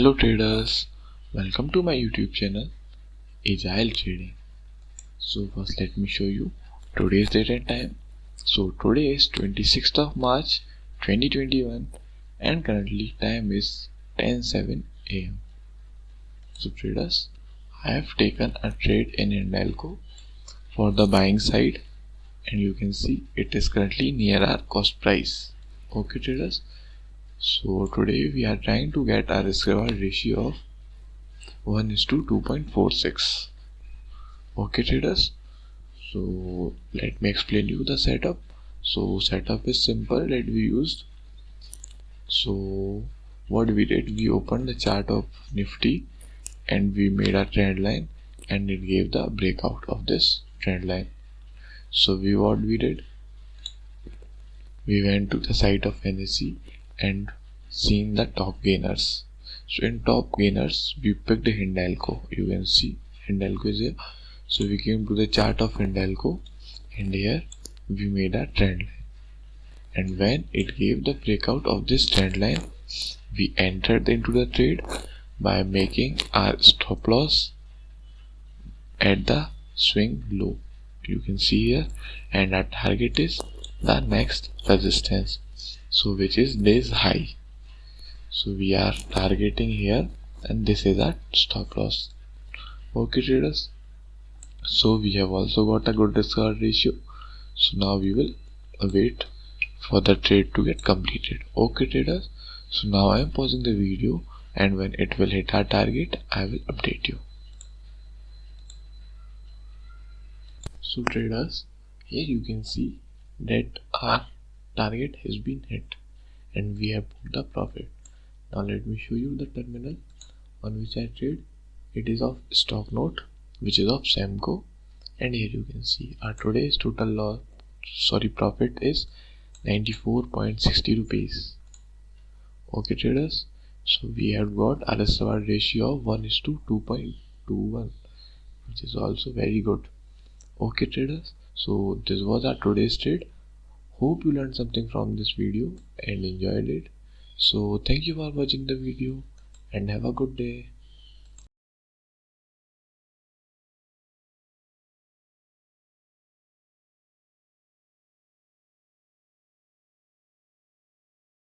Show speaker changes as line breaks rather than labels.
Hello traders, welcome to my YouTube channel Agile Trading. So first let me show you today's date and time. So today is 26th of March 2021 and currently time is 10:07 AM. So traders, I have taken a trade in Hindalco for the buying side and you can see it is currently near our cost price. Okay traders, so today we are trying to get a risk reward ratio of 1:2.46. Okay traders, so let me explain you the setup. So setup is simple that we used. So what we did, we opened the chart of Nifty and we made a trend line and it gave the breakout of this trend line. So what we did, we went to the site of NSE and seen the top gainers. So in top gainers we picked Hindalco. You can see Hindalco is here. So we came to the chart of Hindalco and here we made a trend line, and when it gave the breakout of this trend line, we entered into the trade by making our stop loss at the swing low. You can see here, and our target is the next resistance, so which is this high. So we are targeting here and this is our stop loss. Okay traders, so we have also got a good risk reward ratio. So now we will wait for the trade to get completed. Okay traders, so now I am pausing the video and when it will hit our target I will update you. So traders, here you can see that our target has been hit and we have booked the profit. Now let me show you the terminal on which I trade. It is of stock note which is of Semco, and here you can see our today's total profit is 94.60 rupees. Okay traders, so we have got a risk reward ratio of 1:2.21, which is also very good. Okay traders, so this was our today's trade. Hope you learned something from this video and enjoyed it. So thank you for watching the video and have a good day.